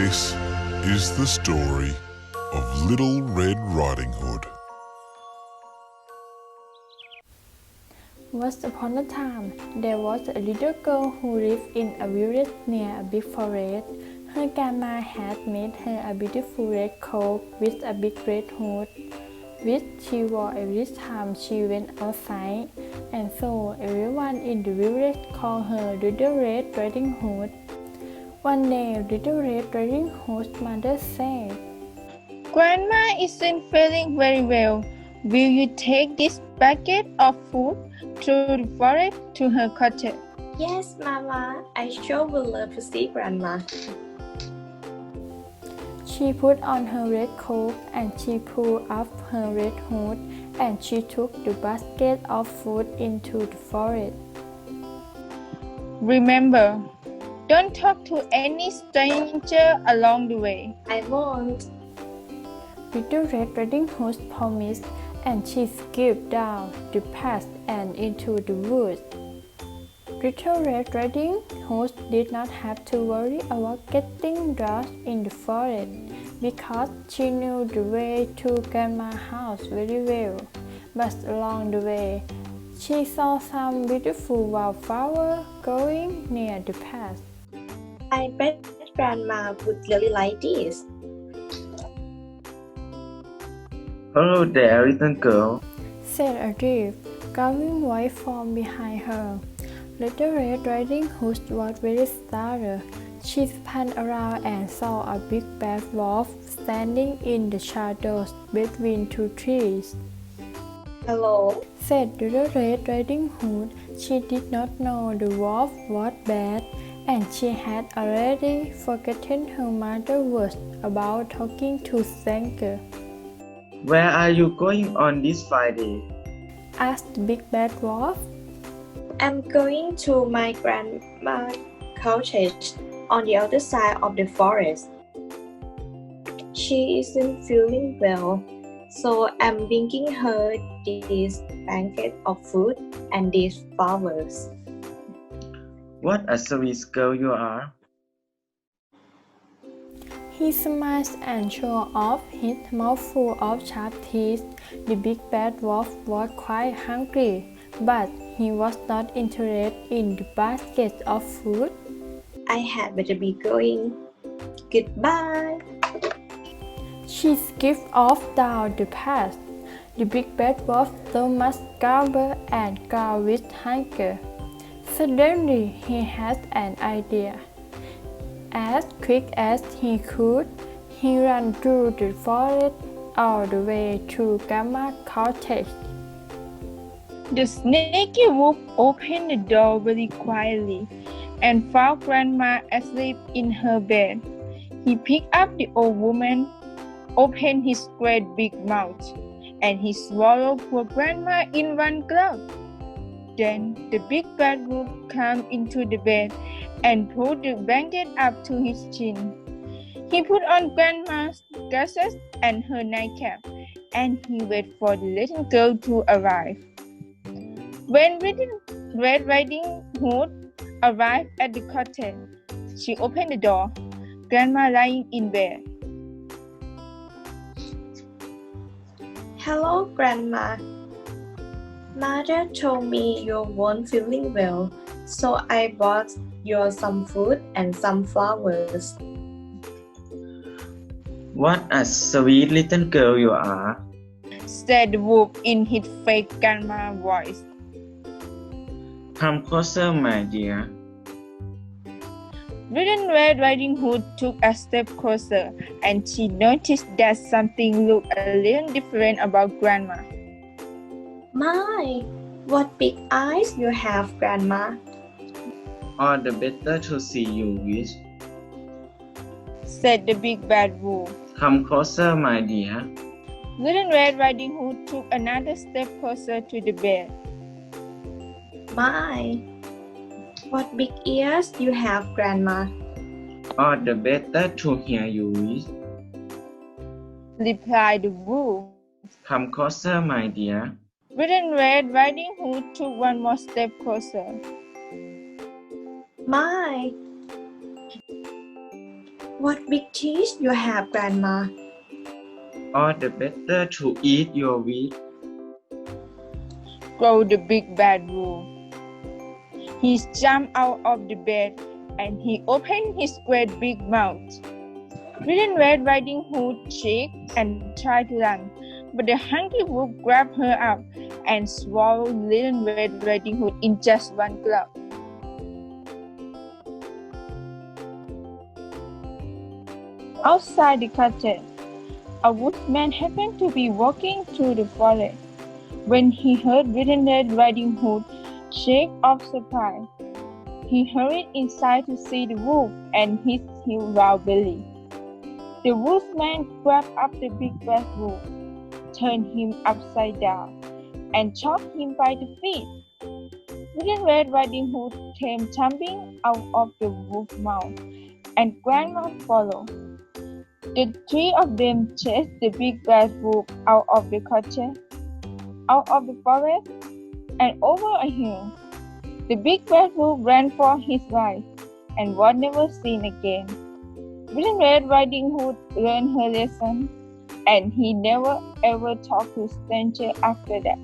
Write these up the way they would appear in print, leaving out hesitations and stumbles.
This is the story of Little Red Riding Hood. Once upon a time, there was a little girl who lived in a village near a big forest. Her grandma had made her a beautiful red coat with a big red hood, which she wore every time she went outside, and so everyone in the village called her Little Red Riding Hood. One day, Little Red Riding Hood's mother said, "Grandma isn't feeling very well. Will you take this bucket of food through the forest to her cottage?" Yes, Mama. I sure would love to see Grandma. She put on her red coat and she pulled up her red hood and she took the basket of food into the forest. Remember, don't talk to any stranger along the way. I won't. Little Red Riding Hood promised, and she skipped down the path and into the woods. Little Red Riding Hood did not have to worry about getting lost in the forest because she knew the way to Grandma's house very well. But along the way, she saw some beautiful wildflowers growing near the path. I bet Grandma would really like this. "Hello there, little girl," said a deep, growling voice from behind her. Little Red Riding Hood was very startled. She spun around and saw a big bad wolf standing in the shadows between two trees. Hello. Said Little Red Riding Hood. She did not know the wolf was bad, and she had already forgotten her mother's words about talking to strangers. "Where are you going on this Friday?" asked the big bad wolf. I'm going to my grandma's cottage on the other side of the forest. She isn't feeling well, so I'm bringing her this basket of food and these flowers. "What a sweet girl you are." He smiled and showed off his mouthful of sharp teeth. The big bad wolf was quite hungry, but he was not interested in the basket of food. I had better be going. Goodbye. She skipped off down the path. The big bad wolf so much scowled and growled with hunger. Suddenly, he had an idea. As quick as he could, he ran through the forest all the way to Grandma's cottage. The snaky wolf opened the door very quietly and found Grandma asleep in her bed. He picked up the old woman, opened his great big mouth, and he swallowed poor Grandma in one gulp. Then the big bad wolf came into the bed and pulled the blanket up to his chin. He put on Grandma's glasses and her nightcap, and he waited for the little girl to arrive. When Little Red Riding Hood arrived at the cottage, she opened the door. Grandma lying in bed. Hello, Grandma. Mother told me you weren't feeling well, so I bought you some food and some flowers. "What a sweet little girl you are," said the wolf in his fake grandma voice. "Come closer, my dear." Little Red Riding Hood took a step closer, and she noticed that something looked a little different about Grandma. My, what big eyes you have, Grandma. "All the better to see you with." said the big bad wolf. "Come closer, my dear." Little Red Riding Hood took another step closer to the bed. My, what big ears you have, Grandma. "All the better to hear you with." replied the wolf. "Come closer, my dear." Little Red Riding Hood took one more step closer. My, What big teeth you have, Grandma. All the better to eat your wheat. Growled the big bad wolf. He jumped out of the bed and he opened his great big mouth. Little Red Riding Hood shrieked and tried to run, but the hungry wolf grabbed her up and swallowed Little Red Riding Hood in just one gulp. Outside the cottage, a woodman happened to be walking through the forest. When he heard Little Red Riding Hood shake off surprise, he hurried inside to see the wolf and his wild belly. The wolfman grabbed up the big bad wolf, turned him upside down, and choked him by the feet. Little Red Riding Hood came tumbling out of the wolf's mouth, and Grandma followed. The three of them chased the big bad wolf out of the cottage, out of the forest, and over a hill. The big bad wolf ran for his life and was never seen again. Little Red Riding Hood learned her lesson, and he never ever talked to strangers after that.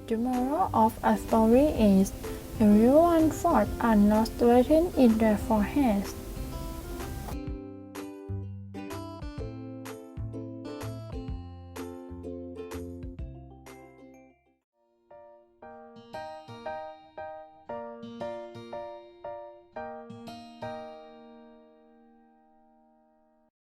The moral of a story is everyone thoughts are not written in their foreheads.